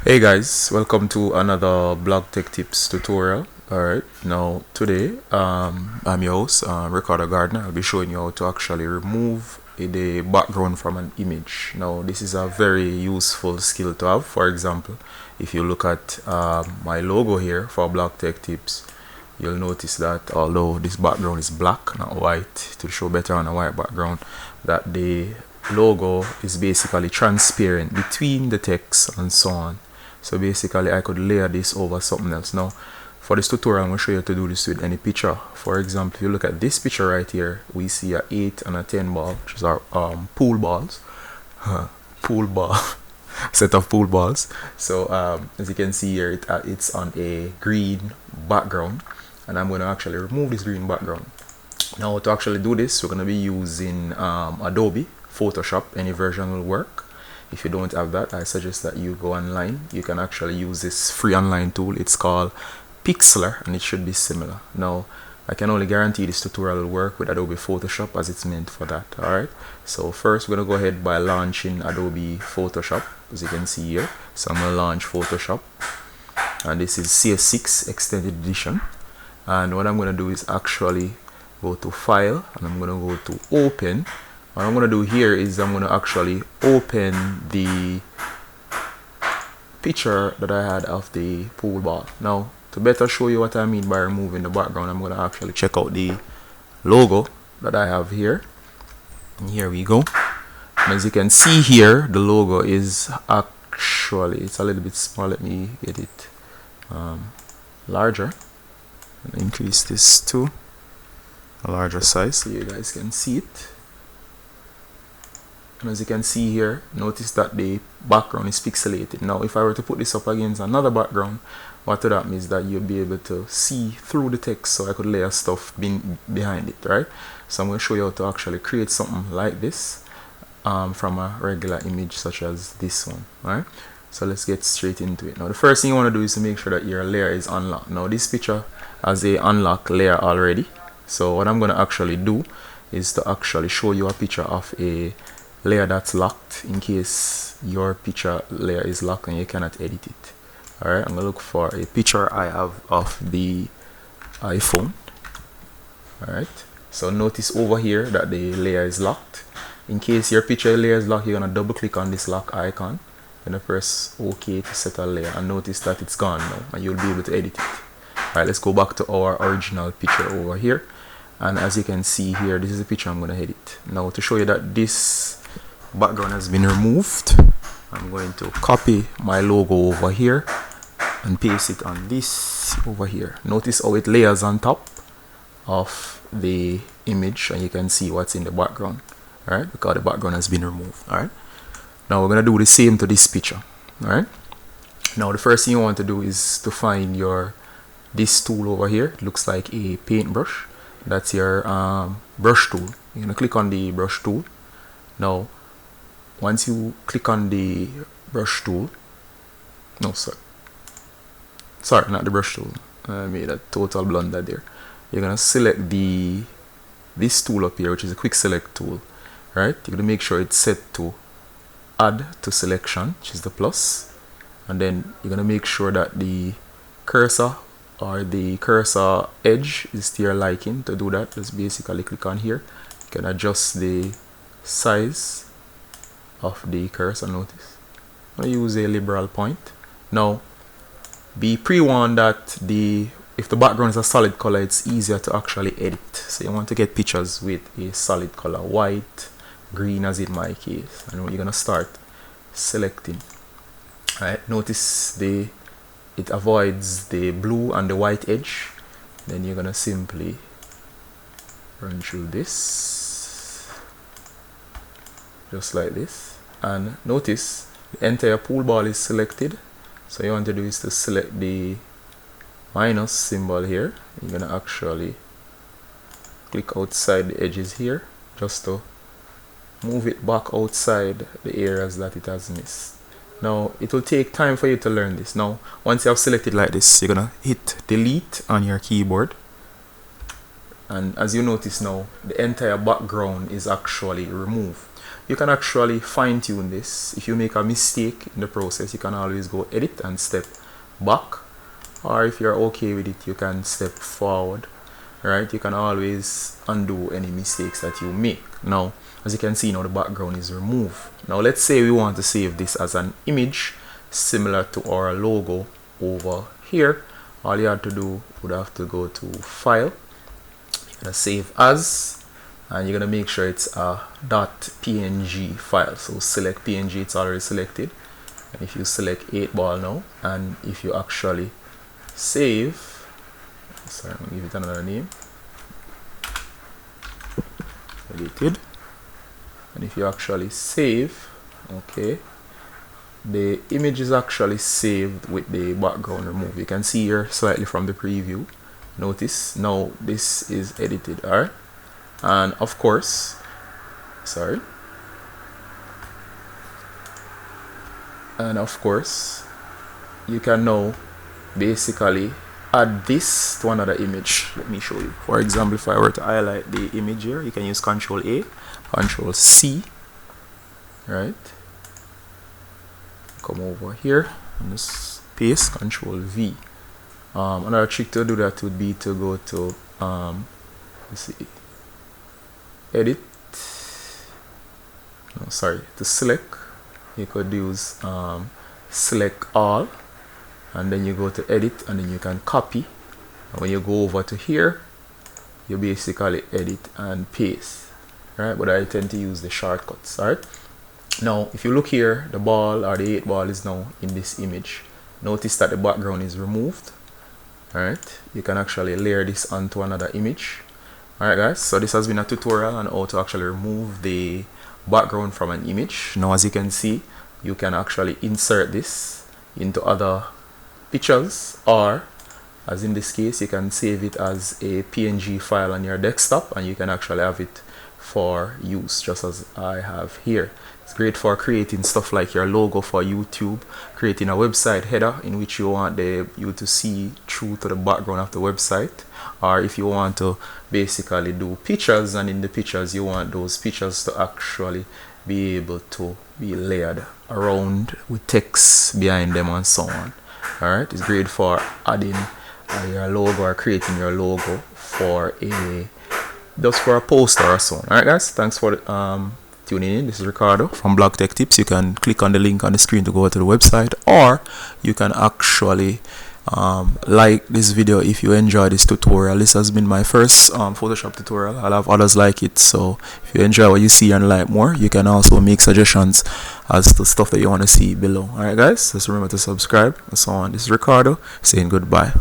Hey guys, welcome to another blog tech tips tutorial. Alright, now today I'm your host, Ricardo Gardner. I'll be showing you how to actually remove the background from an image. Now this is a very useful skill to have. For example, if you look at my logo here for blog tech tips, you'll notice that although this background is black, not white, to show better on a white background, that the logo is basically transparent between the text and so on. So basically I could layer this over something else. Now for this tutorial I'm going to show you how to do this with any picture. For example, if you look at this picture right here, we see a 8 and a 10 ball, which is our pool balls. Pool ball set of pool balls. So as you can see here, it's on a green background, and I'm going to actually remove this green background. Now to actually do this, we're going to be using Adobe Photoshop. Any version will work. If you don't have that, I suggest that you go online. You can actually use this free online tool. It's called Pixlr, and it should be similar. Now I can only guarantee this tutorial will work with Adobe Photoshop, as it's meant for that. Alright, so first we're going to go ahead by launching Adobe Photoshop, as you can see here. So I'm going to launch Photoshop, and this is CS6 extended edition. And what I'm going to do is actually go to File, and I'm going to go to Open. What I'm going to do here is I'm going to actually open the picture that I had of the pool ball. Now to better show you what I mean by removing the background, I'm going to actually check out the logo that I have here, and here we go. And as you can see here, the logo is actually, it's a little bit small. Let me get it larger and increase this to a larger size so you guys can see it. And as you can see here, notice that the background is pixelated. Now if I were to put this up against another background, what would happen is that you'll be able to see through the text, so I could layer stuff behind it, right? So I'm going to show you how to actually create something like this from a regular image such as this one. Alright, so let's get straight into it. Now the first thing you want to do is to make sure that your layer is unlocked. Now this picture has a unlock layer already, so what I'm going to actually do is to actually show you a picture of a layer that's locked, in case your picture layer is locked and you cannot edit it. Alright, I'm gonna look for a picture I have of the iPhone. Alright, so notice over here that the layer is locked. In case your picture layer is locked, you're gonna double click on this lock icon, and press OK to set a layer, and notice that it's gone now and you'll be able to edit it. Alright, let's go back to our original picture over here, and as you can see here, this is the picture I'm gonna edit. Now to show you that this background has been removed, I'm going to copy my logo over here and paste it on this over here. Notice how it layers on top of the image, and you can see what's in the background, right? Because the background has been removed. Alright, now we're going to do the same to this picture. Alright, now the first thing you want to do is to find this tool over here. It looks like a paintbrush. That's your brush tool. You're going to click on the brush tool. Now once you click on the brush tool, sorry, not the brush tool, I made a total blunder there. You're gonna select this tool up here, which is a quick select tool, right? You're gonna make sure it's set to add to selection, which is the plus, and then you're gonna make sure that the cursor or the cursor edge is to your liking. To do that, just basically click on here. You can adjust the size of the cursor. Notice I'm going to use a liberal point. Now be pre-warned that if the background is a solid color, it's easier to actually edit. So you want to get pictures with a solid color, white, green as in my case, and you're going to start selecting. Alright, notice it avoids the blue and the white edge. Then you're going to simply run through this just like this, and notice the entire pool ball is selected. So you want to do is to select the minus symbol here. You're gonna actually click outside the edges here just to move it back outside the areas that it has missed. Now it will take time for you to learn this. Now once you have selected like this, you're gonna hit delete on your keyboard, and as you notice now, the entire background is actually removed. you can actually fine-tune this. If you make a mistake in the process, you can always go edit and step back, or if you're okay with it, you can step forward. Right, you can always undo any mistakes that you make. Now, as you can see now, the background is removed. Now let's say we want to save this as an image similar to our logo over here. All you have to do would have to go to File, you're gonna save as, and you're gonna make sure it's a .png file. So select PNG, it's already selected, and if you select 8-ball now, and if you actually save, sorry, I'm gonna give it another name, deleted, and if you actually save, okay, the image is actually saved with the background removed. You can see here slightly from the preview. Notice now this is edited, alright, and of course, sorry, and of course you can now basically add this to another image. Let me show you. For example, if I were to highlight the image here, you can use Ctrl A, Ctrl C, right? Come over here and just paste, Ctrl V. Another trick to do that would be to go to let's see, edit. No, sorry, to select. You could use select all, and then you go to edit, and then you can copy, and when you go over to here, you basically edit and paste, right? But I tend to use the shortcuts. All right, now if you look here, the ball or the 8-ball is now in this image. Notice that the background is removed. All right, you can actually layer this onto another image. All right guys, so this has been a tutorial on how to actually remove the background from an image. Now as you can see, you can actually insert this into other pictures, or as in this case, you can save it as a PNG file on your desktop, and you can actually have it for use, just as I have here. It's great for creating stuff like your logo for YouTube, creating a website header in which you want you to see through to the background of the website, or if you want to basically do pictures, and in the pictures you want those pictures to actually be able to be layered around with text behind them and so on. Alright, it's great for adding your logo or creating your logo for a poster or so on. Alright guys, thanks for tuning in. This is Ricardo from Blog Tech Tips. You can click on the link on the screen to go to the website, or you can actually like this video if you enjoy this tutorial. This has been my first Photoshop tutorial. I'll have others like it, so if you enjoy what you see and like more, you can also make suggestions as to stuff that you want to see below. Alright guys, just remember to subscribe and so on. This is Ricardo saying goodbye.